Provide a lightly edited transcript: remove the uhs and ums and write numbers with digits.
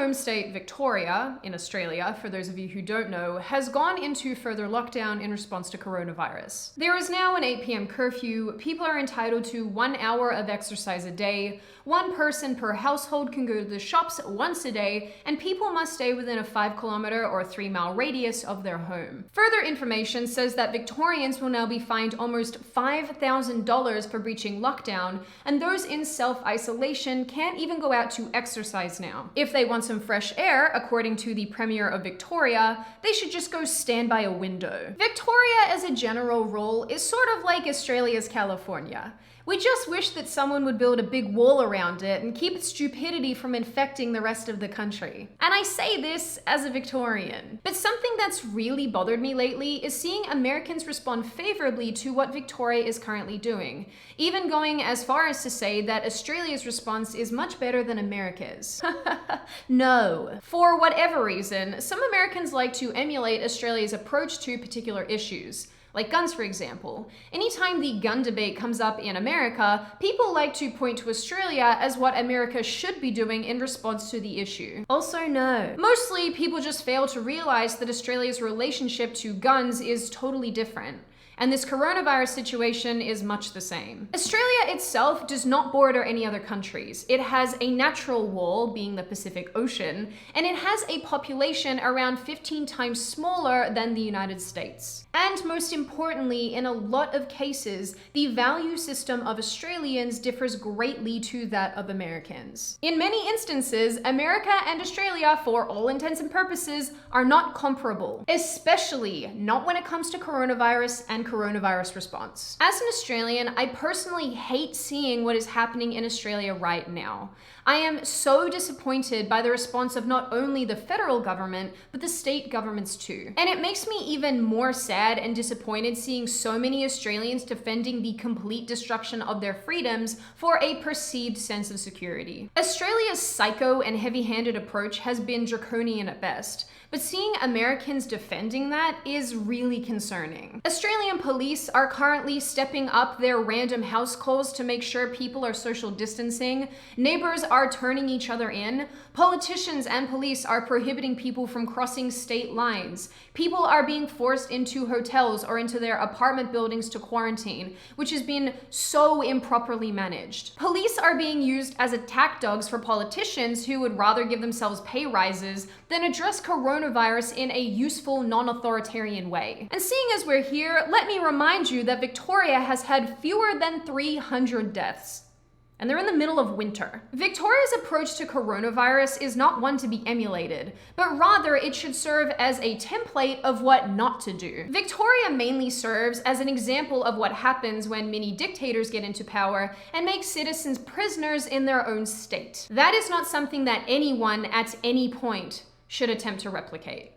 home state, Victoria, in Australia, for those of you who don't know, has gone into further lockdown in response to coronavirus. There is now an 8 p.m. curfew, people are entitled to 1 hour of exercise a day, one person per household can go to the shops once a day, and people must stay within a 5-kilometer or 3-mile radius of their home. Further information says that Victorians will now be fined almost $5,000 for breaching lockdown, and those in self-isolation can't even go out to exercise now. If they want some fresh air, according to the Premier of Victoria, they should just go stand by a window. Victoria, as a general rule, is sort of like Australia's California. We just wish that someone would build a big wall around it and keep its stupidity from infecting the rest of the country. And I say this as a Victorian. But something that's really bothered me lately is seeing Americans respond favorably to what Victoria is currently doing, even going as far as to say that Australia's response is much better than America's. No. For whatever reason, some Americans like to emulate Australia's approach to particular issues. Like guns, for example. Anytime the gun debate comes up in America, people like to point to Australia as what America should be doing in response to the issue. Also, no. Mostly, people just fail to realize that Australia's relationship to guns is totally different. And this coronavirus situation is much the same. Australia itself does not border any other countries. It has a natural wall, being the Pacific Ocean, and it has a population around 15 times smaller than the United States. And most importantly, in a lot of cases, the value system of Australians differs greatly to that of Americans. In many instances, America and Australia, for all intents and purposes, are not comparable, especially not when it comes to coronavirus and coronavirus response. As an Australian, I personally hate seeing what is happening in Australia right now. I am so disappointed by the response of not only the federal government, but the state governments too. And it makes me even more sad and disappointed seeing so many Australians defending the complete destruction of their freedoms for a perceived sense of security. Australia's psycho and heavy-handed approach has been draconian at best, but seeing Americans defending that is really concerning. Australian police are currently stepping up their random house calls to make sure people are social distancing, neighbors are turning each other in, politicians and police are prohibiting people from crossing state lines, people are being forced into hotels or into their apartment buildings to quarantine, which has been so improperly managed. Police are being used as attack dogs for politicians who would rather give themselves pay rises than address coronavirus in a useful, non-authoritarian way. And seeing as we're here, let me remind you that Victoria has had fewer than 300 deaths. And they're in the middle of winter. Victoria's approach to coronavirus is not one to be emulated, but rather it should serve as a template of what not to do. Victoria mainly serves as an example of what happens when mini dictators get into power and make citizens prisoners in their own state. That is not something that anyone at any point should attempt to replicate.